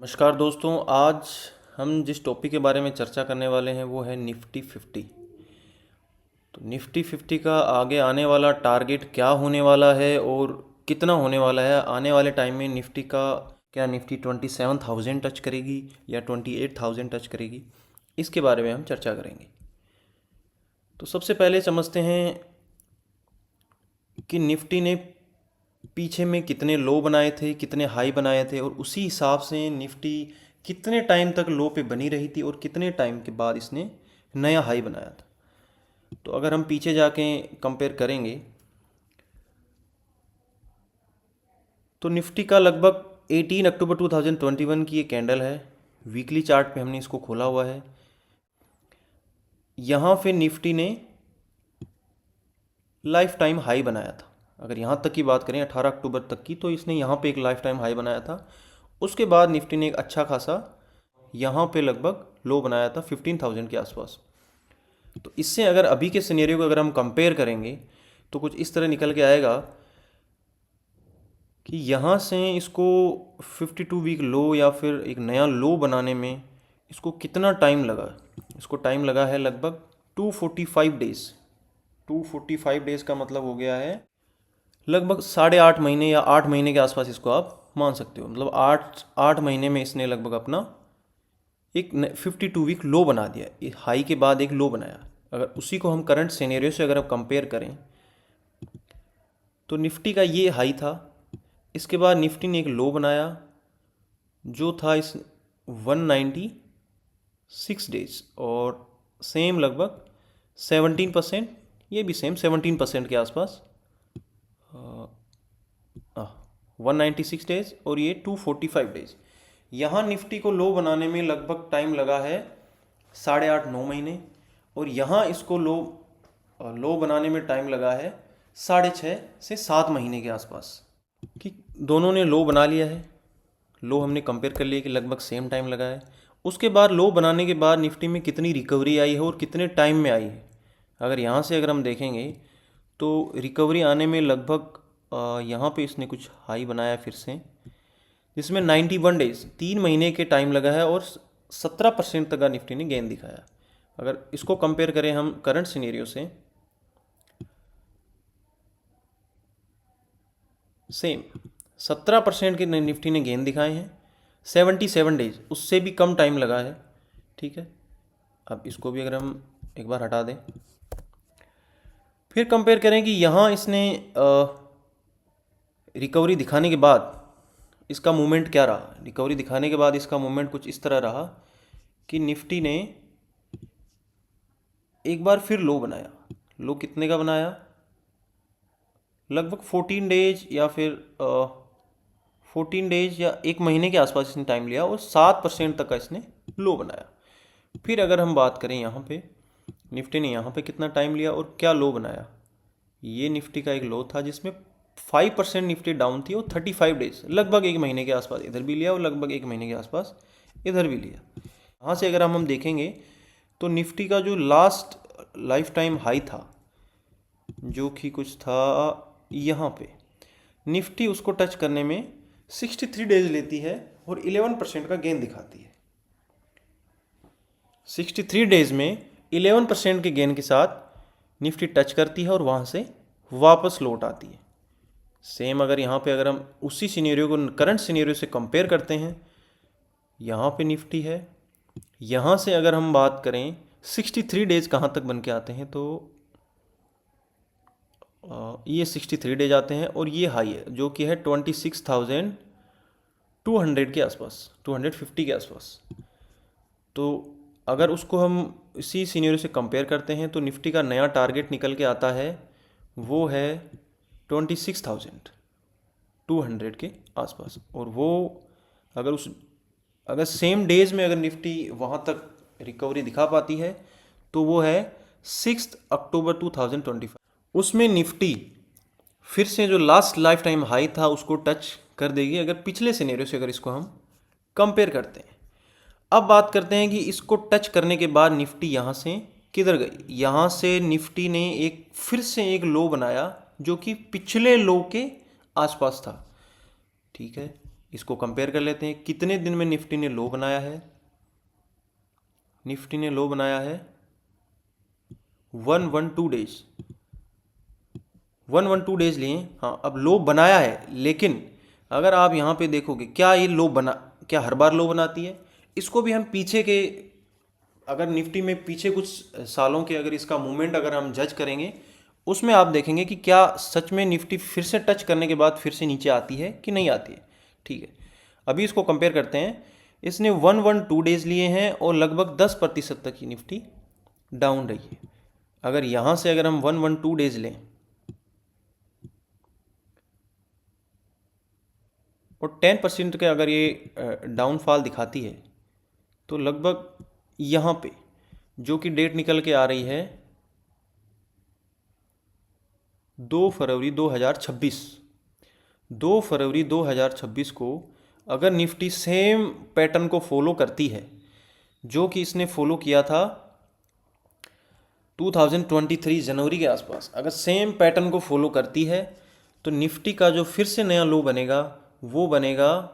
नमस्कार दोस्तों। आज हम जिस टॉपिक के बारे में चर्चा करने वाले हैं वो है निफ्टी 50। तो निफ्टी 50 का आगे आने वाला टारगेट क्या होने वाला है और कितना होने वाला है आने वाले टाइम में। निफ्टी का क्या निफ्टी 27,000 टच करेगी या 28,000 टच करेगी, इसके बारे में हम चर्चा करेंगे। तो सबसे पहले समझते हैं कि निफ्टी ने पीछे में कितने लो बनाए थे, कितने हाई बनाए थे, और उसी हिसाब से निफ्टी कितने टाइम तक लो पे बनी रही थी और कितने टाइम के बाद इसने नया हाई बनाया था। तो अगर हम पीछे जाके कंपेयर करेंगे तो निफ्टी का लगभग 18 अक्टूबर 2021 की ये कैंडल है। वीकली चार्ट पे हमने इसको खोला हुआ है। यहाँ पे निफ्टी ने लाइफ टाइम हाई बनाया था। अगर यहाँ तक की बात करें 18 अक्टूबर तक की, तो इसने यहाँ पे एक लाइफ टाइम हाई बनाया था। उसके बाद निफ्टी ने एक अच्छा खासा यहाँ पे लगभग लो बनाया था 15,000 के आसपास। तो इससे अगर अभी के सिनेरियो को अगर हम कंपेयर करेंगे तो कुछ इस तरह निकल के आएगा कि यहाँ से इसको 52 वीक लो या फिर एक नया लो बनाने में इसको कितना टाइम लगा। इसको टाइम लगा है लगभग 245 डेज। 245 डेज का मतलब हो गया है लगभग 8.5 महीने या 8 महीने के आसपास इसको आप मान सकते हो। मतलब 8 महीने में इसने लगभग अपना एक 52 वीक लो बना दिया। हाई के बाद एक लो बनाया। अगर उसी को हम करंट सिनेरियो से अगर आप कंपेयर करें तो निफ्टी का ये हाई था। इसके बाद निफ्टी ने एक लो बनाया जो था इस 196 डेज, और सेम लगभग 17%, ये भी सेम 17% के आसपास 196 डेज, और ये 245 डेज। यहाँ निफ्टी को लो बनाने में लगभग टाइम लगा है 8.5 9 महीने, और यहाँ इसको लो बनाने में टाइम लगा है 6.5 से 7 महीने के आसपास। कि दोनों ने लो बना लिया है। लो हमने कंपेयर कर लिया कि लगभग सेम टाइम लगा है। उसके बाद लो बनाने के बाद निफ्टी में कितनी रिकवरी आई है और कितने टाइम में आई है। अगर यहाँ से अगर हम देखेंगे तो रिकवरी आने में लगभग यहाँ पे इसने कुछ हाई बनाया फिर से, जिसमें 91 डेज 3 महीने के टाइम लगा है, और 17% तक का निफ्टी ने गेन दिखाया। अगर इसको कंपेयर करें हम करंट सिनेरियो से, सेम 17% के निफ्टी ने गेन दिखाए हैं। 77 डेज उससे भी कम टाइम लगा है। ठीक है, अब इसको भी अगर हम एक बार हटा दें फिर कंपेयर करें कि यहाँ इसने रिकवरी दिखाने के बाद इसका मूवमेंट क्या रहा। रिकवरी दिखाने के बाद इसका मूवमेंट कुछ इस तरह रहा कि निफ्टी ने एक बार फिर लो बनाया। लो कितने का बनाया? लगभग 14 डेज या फिर 14 डेज या 1 महीने के आसपास इसने टाइम लिया, और 7% तक का इसने लो बनाया। फिर अगर हम बात करें यहाँ पे निफ्टी ने यहाँ पे कितना टाइम लिया और क्या लो बनाया। ये निफ्टी का एक लो था जिसमें 5% निफ्टी डाउन थी, और 35 डेज लगभग 1 महीने के आसपास इधर भी लिया और लगभग 1 महीने के आसपास इधर भी लिया। यहाँ से अगर हम देखेंगे तो निफ्टी का जो लास्ट लाइफ टाइम हाई था जो कि कुछ था यहाँ पे, निफ्टी उसको टच करने में 63 डेज लेती है और 11% का गेन दिखाती है। 63 डेज में 11% के गेन के साथ निफ्टी टच करती है और वहाँ से वापस लौट आती है। सेम अगर यहाँ पे अगर हम उसी सिनेरियो को करंट सिनेरियो से कंपेयर करते हैं, यहाँ पे निफ्टी है, यहाँ से अगर हम बात करें 63 डेज कहाँ तक बन के आते हैं, तो ये 63 डेज आते हैं, और ये हाई है जो कि है 26,200 के आसपास, 250 के आसपास। तो अगर उसको हम इसी सीनियर से कंपेयर करते हैं तो निफ्टी का नया टारगेट निकल के आता है, वो है 26,200 के आसपास। और वो अगर सेम डेज में अगर निफ्टी वहाँ तक रिकवरी दिखा पाती है तो वो है 6 अक्टूबर 2025। उसमें निफ्टी फिर से जो लास्ट लाइफ टाइम हाई था उसको टच कर देगी, अगर पिछले सिनेरियो से अगर इसको हम कंपेयर करते हैं। अब बात करते हैं कि इसको टच करने के बाद निफ्टी यहाँ से किधर गई। यहाँ से निफ्टी ने फिर से एक लो बनाया जो कि पिछले लो के आसपास था। ठीक है, इसको कंपेयर कर लेते हैं। कितने दिन में निफ्टी ने लो बनाया है? निफ्टी ने लो बनाया है 112 डेज, 112 डेज लिए। हाँ, अब लो बनाया है, लेकिन अगर आप यहाँ पे देखोगे, क्या ये लो बना, क्या हर बार लो बनाती है? इसको भी हम पीछे के, अगर निफ्टी में पीछे कुछ सालों के अगर इसका मूवमेंट अगर हम जज करेंगे, उसमें आप देखेंगे कि क्या सच में निफ्टी फिर से टच करने के बाद फिर से नीचे आती है कि नहीं आती है। ठीक है, अभी इसको कंपेयर करते हैं। इसने 112 डेज लिए हैं और लगभग 10% तक ही निफ्टी डाउन रही है। अगर यहाँ से अगर हम 112 डेज लें और 10% के अगर ये डाउनफॉल दिखाती है, तो लगभग यहाँ पे जो कि डेट निकल के आ रही है 2 फरवरी 2026, 2 फरवरी 2026 को अगर निफ्टी सेम पैटर्न को फॉलो करती है जो कि इसने फॉलो किया था 2023 जनवरी के आसपास, अगर सेम पैटर्न को फॉलो करती है, तो निफ्टी का जो फिर से नया लो बनेगा वो बनेगा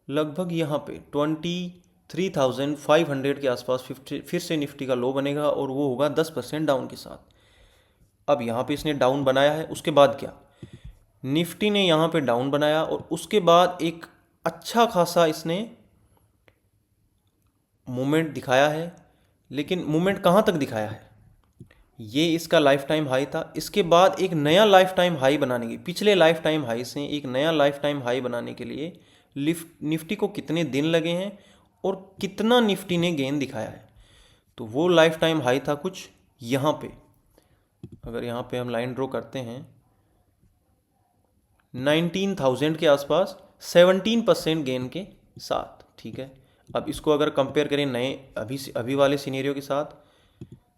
लगभग यहाँ पे 23,500 के आसपास फिर से निफ्टी का लो बनेगा, और वो होगा 10% डाउन के साथ। अब यहाँ पे इसने डाउन बनाया है, उसके बाद क्या, निफ्टी ने यहाँ पे डाउन बनाया और उसके बाद एक अच्छा खासा इसने मूवमेंट दिखाया है। लेकिन मूवमेंट कहाँ तक दिखाया है? ये इसका लाइफ टाइम हाई था। इसके बाद एक नया लाइफ टाइम हाई बनाने की, पिछले लाइफ टाइम हाई से एक नया लाइफ टाइम हाई बनाने के लिए निफ्टी को कितने दिन लगे हैं और कितना निफ्टी ने गेन दिखाया है? तो वो लाइफ टाइम हाई था कुछ यहाँ पे, अगर यहाँ पे हम लाइन ड्रॉ करते हैं 19,000 के आसपास 17% गेन के साथ। ठीक है, अब इसको अगर कंपेयर करें नए अभी वाले सिनेरियो के साथ,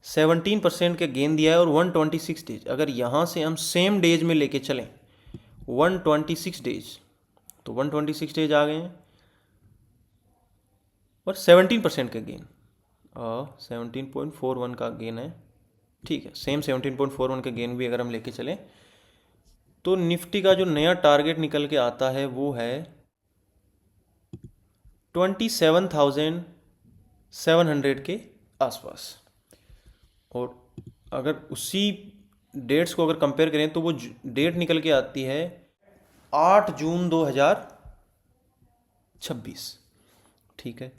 17% का गेन दिया है और 126 डेज, अगर यहाँ से हम सेम डेज में लेके चलें 126 डेज, तो 126 डेज आ गए हैं और 17% का गेन, 17.41 का गेन है। ठीक है, सेम 17.41 का गेन भी अगर हम लेके चलें, तो निफ्टी का जो नया टारगेट निकल के आता है वो है 27,700 के आसपास। और अगर उसी डेट्स को अगर कंपेयर करें तो वो डेट निकल के आती है 8 जून 2026। ठीक है,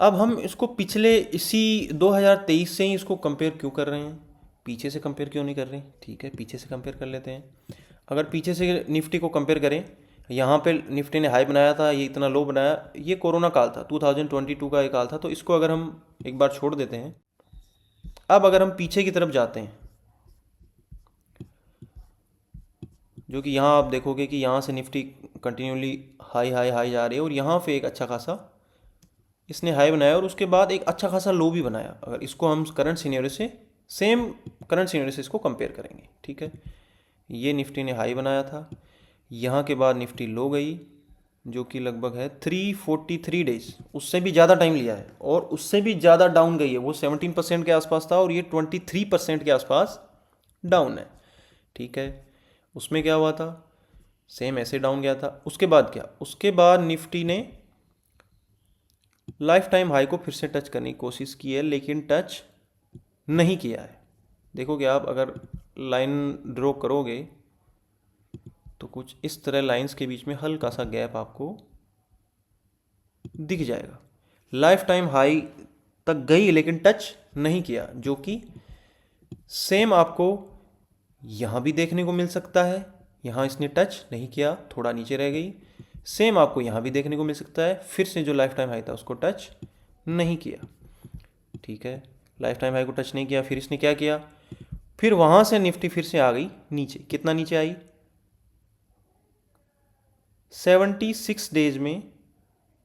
अब हम इसको पिछले इसी 2023 से ही इसको कंपेयर क्यों कर रहे हैं, पीछे से कंपेयर क्यों नहीं कर रहे? ठीक है, पीछे से कंपेयर कर लेते हैं। अगर पीछे से निफ्टी को कंपेयर करें, यहाँ पे निफ्टी ने हाई बनाया था, ये इतना लो बनाया, ये कोरोना काल था, 2022 का एक काल था, तो इसको अगर हम एक बार छोड़ देते हैं। अब अगर हम पीछे की तरफ जाते हैं, जो कि यहाँ आप देखोगे कि यहाँ से Nifty continually high high high जा रही है और यहाँ पे एक अच्छा खासा इसने हाई बनाया और उसके बाद एक अच्छा खासा लो भी बनाया। अगर इसको हम करंट सीनियर से, सेम करंट सीनियर से इसको कंपेयर करेंगे। ठीक है, ये निफ्टी ने हाई बनाया था, यहाँ के बाद निफ्टी लो गई, जो कि लगभग है 343 डेज, उससे भी ज़्यादा टाइम लिया है और उससे भी ज़्यादा डाउन गई है। वो 17% के आसपास था और ये 23% के आसपास डाउन है। ठीक है, उसमें क्या हुआ था, सेम ऐसे डाउन गया था। उसके बाद क्या, उसके बाद निफ्टी ने लाइफ टाइम हाई को फिर से टच करने की कोशिश की है, लेकिन टच नहीं किया है। देखोगे आप अगर लाइन ड्रॉ करोगे तो कुछ इस तरह लाइंस के बीच में हल्का सा गैप आपको दिख जाएगा। लाइफ टाइम हाई तक गई लेकिन टच नहीं किया, जो कि सेम आपको यहाँ भी देखने को मिल सकता है। यहाँ इसने टच नहीं किया, थोड़ा नीचे रह गई। सेम आपको यहाँ भी देखने को मिल सकता है, फिर से जो लाइफ टाइम हाई था उसको टच नहीं किया। ठीक है, लाइफ टाइम हाई को टच नहीं किया, फिर इसने क्या किया, फिर वहाँ से निफ्टी फिर से आ गई नीचे। कितना नीचे आई, 76 डेज में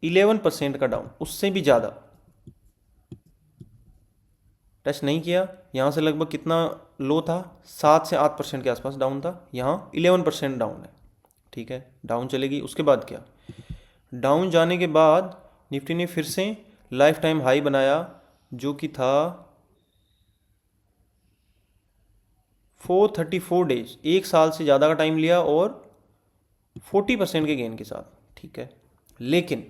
11% का डाउन, उससे भी ज़्यादा टच नहीं किया। यहाँ से लगभग कितना लो था, 7 से 8% के आसपास डाउन था, यहाँ 11% डाउन है। ठीक है, डाउन चलेगी। उसके बाद क्या, डाउन जाने के बाद निफ्टी ने फिर से लाइफ टाइम हाई बनाया, जो कि था 434 डेज, एक साल से ज़्यादा का टाइम लिया और 40% के गेन के साथ, ठीक है। लेकिन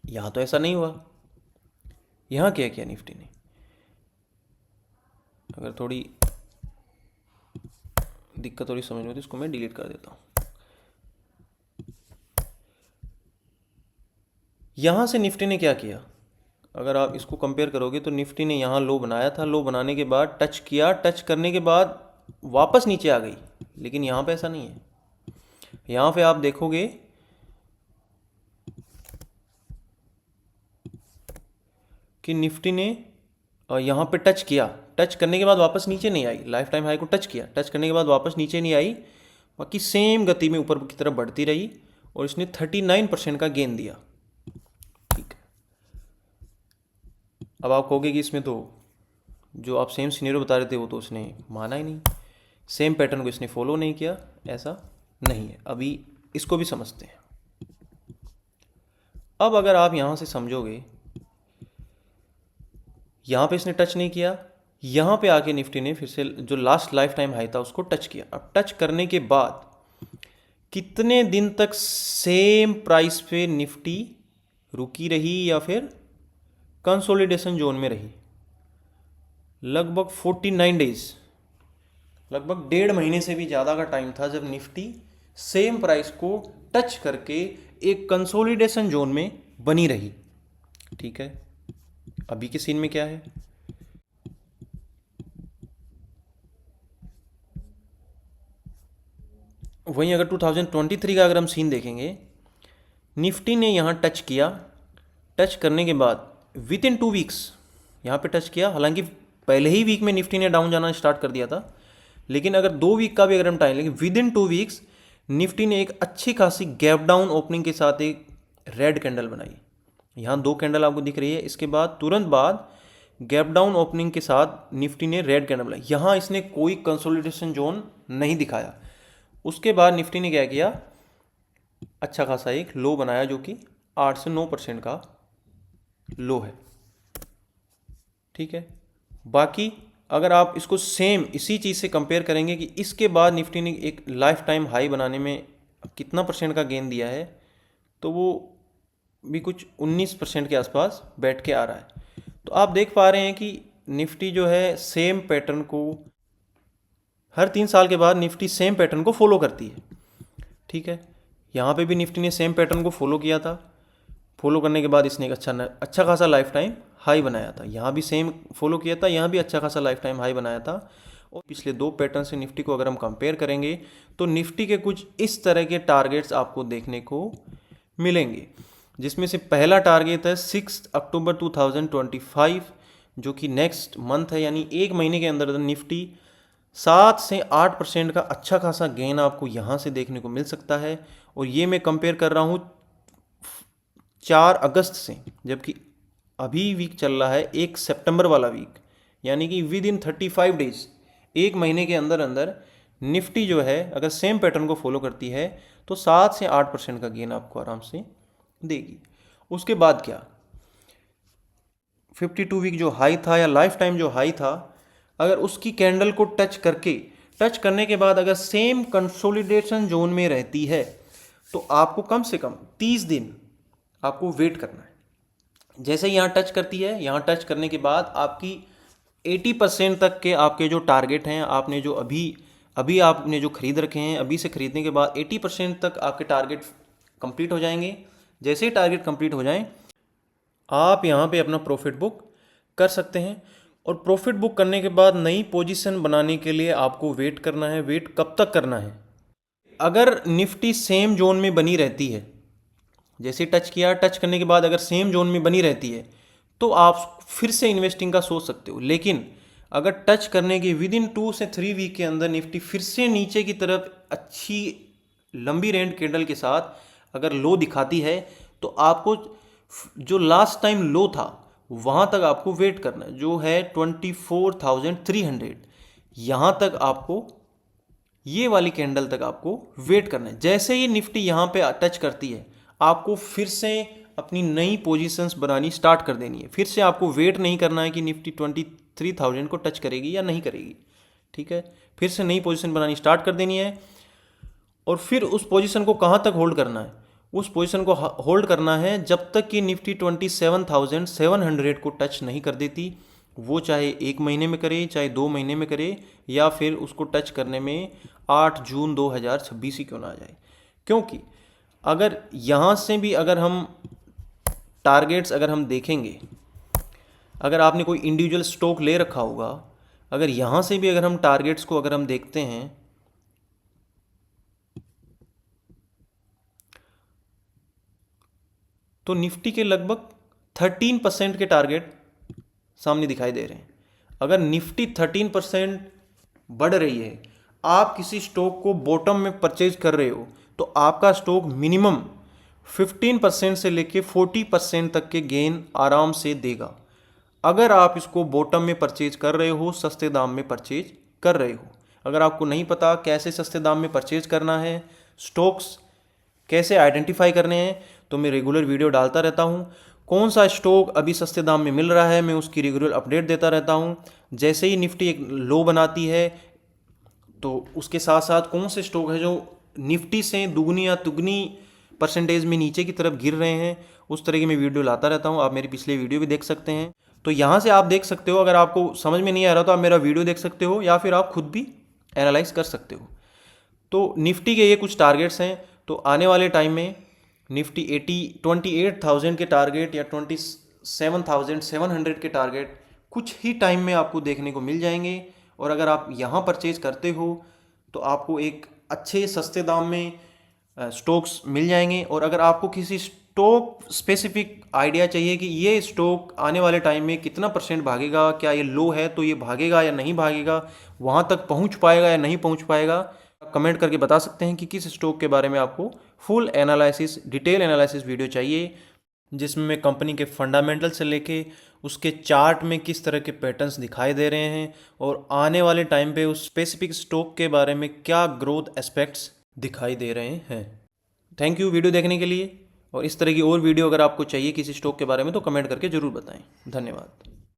यहाँ तो ऐसा नहीं हुआ। यहाँ क्या किया निफ्टी ने, अगर थोड़ी दिक्कत हो रही समझ में तो इसको मैं डिलीट कर देता हूँ। यहाँ से निफ्टी ने क्या किया, अगर आप इसको कंपेयर करोगे तो निफ्टी ने यहाँ लो बनाया था, लो बनाने के बाद टच किया, टच करने के बाद वापस नीचे आ गई। लेकिन यहाँ पे ऐसा नहीं है। यहाँ पे आप देखोगे कि निफ्टी ने यहाँ पे टच किया, टच करने के बाद वापस नीचे नहीं आई, लाइफ टाइम हाई को टच किया, टच करने के बाद वापस नीचे नहीं आई, बाकी सेम गति में ऊपर की तरफ बढ़ती रही और इसने 39% का गेन दिया, ठीक है। अब आप कहोगे कि इसमें तो जो आप सेम सिनेरियो बता रहे थे वो तो उसने माना ही नहीं, सेम पैटर्न को इसने फॉलो नहीं किया, ऐसा नहीं है। अभी इसको भी समझते हैं। अब अगर आप यहाँ से समझोगे, यहाँ पे इसने टच नहीं किया, यहाँ पे आके निफ्टी ने फिर से जो लास्ट लाइफ टाइम हाई था उसको टच किया। अब टच करने के बाद कितने दिन तक सेम प्राइस पे निफ्टी रुकी रही या फिर कंसोलिडेशन जोन में रही? लगभग 49 डेज, लगभग 1.5 महीने से भी ज़्यादा का टाइम था जब निफ्टी सेम प्राइस को टच करके एक कंसोलिडेशन जोन में बनी रही, ठीक है। अभी के सीन में क्या है, वहीं अगर 2023 का अगर हम सीन देखेंगे, निफ्टी ने यहाँ टच किया, टच करने के बाद विद इन 2 वीक्स यहाँ पे टच किया। हालांकि पहले ही वीक में निफ्टी ने डाउन जाना स्टार्ट कर दिया था, लेकिन अगर 2 वीक का भी अगर हम टाइम लेंगे, विद इन 2 वीक्स निफ्टी ने एक अच्छी खासी गैप डाउन ओपनिंग के साथ एक रेड कैंडल बनाई। यहाँ 2 कैंडल आपको दिख रही है, इसके बाद तुरंत बाद गैप डाउन ओपनिंग के साथ निफ्टी ने रेड कैंडल बनाई। यहाँ इसने कोई कंसोलिडेशन जोन नहीं दिखाया। उसके बाद निफ्टी ने क्या किया, अच्छा खासा एक लो बनाया जो कि 8 से 9% का लो है, ठीक है। बाकी अगर आप इसको सेम इसी चीज़ से कंपेयर करेंगे कि इसके बाद निफ्टी ने एक लाइफ टाइम हाई बनाने में कितना % का गेन दिया है, तो वो भी कुछ 19% के आसपास बैठ के आ रहा है। तो आप देख पा रहे हैं कि निफ्टी जो है सेम पैटर्न को हर 3 साल के बाद निफ्टी सेम पैटर्न को फॉलो करती है, ठीक है। यहाँ पे भी निफ्टी ने सेम पैटर्न को फॉलो किया था, फॉलो करने के बाद इसने एक अच्छा खासा लाइफ टाइम हाई बनाया था। यहाँ भी सेम फॉलो किया था, यहाँ भी अच्छा खासा लाइफ टाइम हाई बनाया था। और पिछले 2 पैटर्न से निफ्टी को अगर हम कंपेयर करेंगे तो निफ्टी के कुछ इस तरह के टारगेट्स आपको देखने को मिलेंगे, जिसमें से पहला टारगेट है 6 अक्टूबर 2025, जो कि नेक्स्ट मंथ है, यानी 1 महीने के अंदर निफ्टी 7 से 8% का अच्छा खासा गेन आपको यहाँ से देखने को मिल सकता है। और ये मैं कंपेयर कर रहा हूँ 4 अगस्त से, जबकि अभी वीक चल रहा है 1 सितंबर वाला वीक, यानी कि विद इन 35 डेज, 1 महीने के अंदर अंदर निफ्टी जो है अगर सेम पैटर्न को फॉलो करती है तो 7 से 8% का गेन आपको आराम से देगी। उसके बाद क्या, 52 वीक जो हाई था या लाइफ टाइम जो हाई था, अगर उसकी कैंडल को टच करने के बाद अगर सेम कंसोलिडेशन जोन में रहती है तो आपको कम से कम 30 दिन आपको वेट करना है। जैसे यहाँ टच करती है, यहाँ टच करने के बाद आपकी 80% तक के आपके जो टारगेट हैं, आपने जो अभी आपने जो खरीद रखे हैं, अभी से खरीदने के बाद 80% तक आपके टारगेट कंप्लीट हो जाएंगे। जैसे ही टारगेट कंप्लीट हो जाएं, आप यहाँ पे अपना प्रॉफिट बुक कर सकते हैं। और प्रॉफिट बुक करने के बाद नई पोजीशन बनाने के लिए आपको वेट करना है। वेट कब तक करना है, अगर निफ्टी सेम जोन में बनी रहती है, जैसे टच किया, टच करने के बाद अगर सेम जोन में बनी रहती है तो आप फिर से इन्वेस्टिंग का सोच सकते हो। लेकिन अगर टच करने के विद इन 2 से 3 वीक के अंदर निफ्टी फिर से नीचे की तरफ अच्छी लंबी रेंज कैंडल के साथ अगर लो दिखाती है तो आपको जो लास्ट टाइम लो था वहाँ तक आपको वेट करना है, जो है 24,300। यहाँ तक आपको, ये वाली कैंडल तक आपको वेट करना है। जैसे ही निफ्टी यहाँ पे टच करती है आपको फिर से अपनी नई पोजीशंस बनानी स्टार्ट कर देनी है। फिर से आपको वेट नहीं करना है कि निफ्टी 23,000 को टच करेगी या नहीं करेगी, ठीक है। फिर से नई पोजीशन बनानी स्टार्ट कर देनी है। और फिर उस पोजीशन को कहाँ तक होल्ड करना है? उस पोजीशन को होल्ड करना है जब तक कि निफ्टी 27,700 को टच नहीं कर देती। वो चाहे 1 महीने में करे, चाहे 2 महीने में करे, या फिर उसको टच करने में 8 जून 2026 ही क्यों ना आ जाए। क्योंकि अगर यहाँ से भी अगर हम टारगेट्स अगर हम देखेंगे, अगर आपने कोई इंडिविजुअल स्टॉक ले रखा होगा, अगर यहाँ से भी अगर हम टारगेट्स को अगर हम देखते हैं तो निफ्टी के लगभग 13% के टारगेट सामने दिखाई दे रहे हैं। अगर निफ्टी 13% बढ़ रही है, आप किसी स्टॉक को बॉटम में परचेज कर रहे हो, तो आपका स्टॉक मिनिमम 15% से लेके 40% तक के गेन आराम से देगा। अगर आप इसको बॉटम में परचेज कर रहे हो, सस्ते दाम में परचेज कर रहे हो। अगर आपको नहीं पता कैसे सस्ते दाम में परचेज करना है, स्टॉक्स कैसे आइडेंटिफाई करने हैं, तो मैं रेगुलर वीडियो डालता रहता हूँ। कौन सा स्टॉक अभी सस्ते दाम में मिल रहा है, मैं उसकी रेगुलर अपडेट देता रहता हूँ। जैसे ही निफ्टी एक लो बनाती है, तो उसके साथ साथ कौन से स्टॉक है जो निफ्टी से दुगनी या तुगनी परसेंटेज में नीचे की तरफ गिर रहे हैं, उस तरह की मैं वीडियो लाता रहता हूँ। आप मेरी पिछले वीडियो भी देख सकते हैं। तो यहाँ से आप देख सकते हो, अगर आपको समझ में नहीं आ रहा तो आप मेरा वीडियो देख सकते हो, या फिर आप खुद भी एनालाइज कर सकते हो। तो निफ्टी के ये कुछ टारगेट्स हैं। तो आने वाले टाइम में निफ्टी 28,000 के टारगेट या 27,700 के टारगेट कुछ ही टाइम में आपको देखने को मिल जाएंगे। और अगर आप यहाँ परचेज करते हो तो आपको एक अच्छे सस्ते दाम में स्टॉक्स मिल जाएंगे। और अगर आपको किसी स्टॉक स्पेसिफिक आइडिया चाहिए कि ये स्टॉक आने वाले टाइम में कितना % भागेगा, क्या ये लो है तो ये भागेगा या नहीं भागेगा, वहाँ तक पहुँच पाएगा या नहीं पहुँच पाएगा, कमेंट करके बता सकते हैं कि किस स्टॉक के बारे में आपको full analysis, detail analysis video चाहिए, जिसमें मैं कंपनी के फंडामेंटल से लेके उसके चार्ट में किस तरह के पैटर्न्स दिखाई दे रहे हैं और आने वाले टाइम पे उस स्पेसिफिक स्टॉक के बारे में क्या ग्रोथ एस्पेक्ट्स दिखाई दे रहे हैं। थैंक यू वीडियो देखने के लिए। और इस तरह की और वीडियो अगर आपको चाहिए किसी स्टॉक के बारे में तो कमेंट करके ज़रूर बताएं। धन्यवाद।